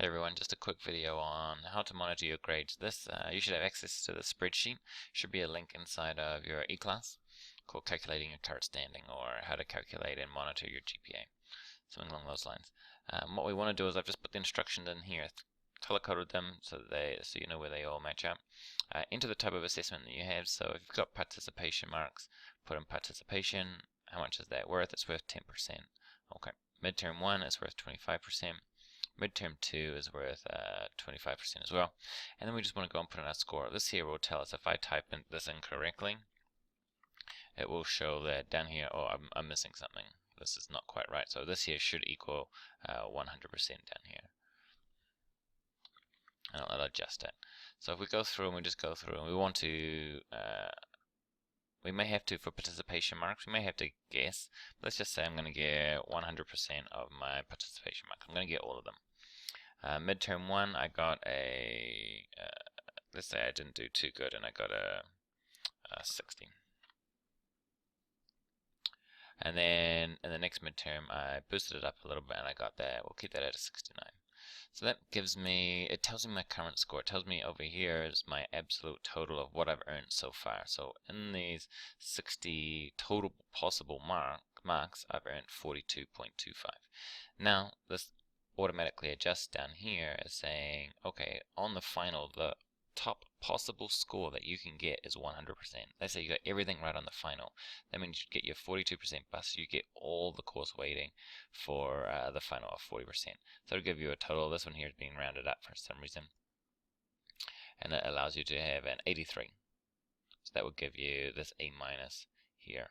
Hey everyone, just a quick video on how to monitor your grades. You should have access to the spreadsheet. Should be a link inside of your e-class called Calculating Your Current Standing, or how to calculate and monitor your GPA, something along those lines. What we want to do is I've just put the instructions in here, color-coded them so you know where they all match up. Enter the type of assessment that you have. So if you've got participation marks, put in participation. How much is that worth? It's worth 10%. Okay. Midterm 1 is worth 25%. Midterm 2 is worth 25% as well. And then we just want to go and put in our score. This here will tell us if I type in this incorrectly, it will show that down here, oh, I'm missing something. This is not quite right. So this here should equal 100% down here. And I'll adjust it. So if we go through and we just go through and we want to, we may have to, for participation marks, we may have to guess. But let's just say I'm going to get 100% of my participation marks. I'm going to get all of them. Midterm 1, I got a, let's say I didn't do too good and I got a 60. And then in the next midterm, I boosted it up a little bit and I got that. We'll keep that at a 69. So that gives me, it tells me my current score. It tells me over here is my absolute total of what I've earned so far. So in these 60 total possible marks, I've earned 42.25. Now, this automatically adjusts down here as saying, okay, on the final, the top possible score that you can get is 100%. Let's say you got everything right on the final. That means you get your 42% plus you get all the course weighting for the final of 40%. So it'll give you a total. This one here is being rounded up for some reason. And it allows you to have an 83. So that will give you this A minus here.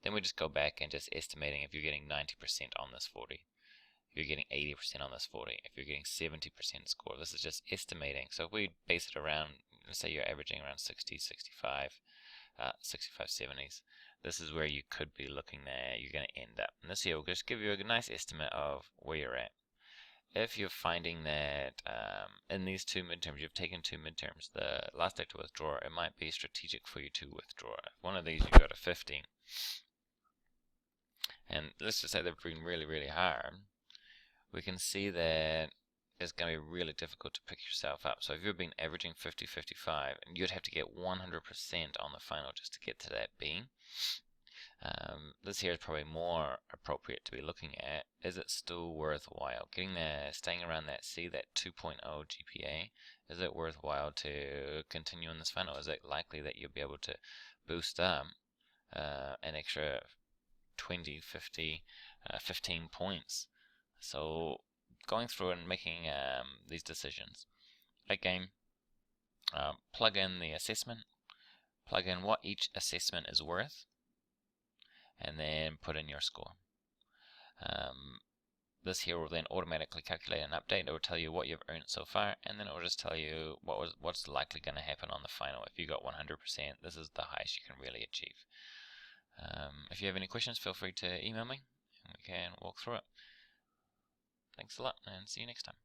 Then we just go back and just estimating if you're getting 90% on this 40. If you're getting 80% on this 40, if you're getting 70% score, this is just estimating. So if we base it around, let's say you're averaging around 60, 65, 70s, this is where you could be looking at, you're going to end up. And this here will just give you a nice estimate of where you're at. If you're finding that in these two midterms, you've taken two midterms, the last day to withdraw, it might be strategic for you to withdraw. If one of these you got a 50, and let's just say they've been really, really hard, we can see that it's going to be really difficult to pick yourself up. So if you've been averaging 50, 55, and you'd have to get 100% on the final just to get to that B. This here is probably more appropriate to be looking at. Is it still worthwhile? Getting there, staying around that C, that 2.0 GPA, is it worthwhile to continue in this final? Is it likely that you'll be able to boost up an extra 20, 50, 15 points? So going through and making these decisions. Again, plug in the assessment, plug in what each assessment is worth, and then put in your score. This here will then automatically calculate an update. It will tell you what you've earned so far, and then it will just tell you what's likely going to happen on the final. If you got 100%, this is the highest you can really achieve. If you have any questions, feel free to email me, and we can walk through it. Thanks a lot, and see you next time.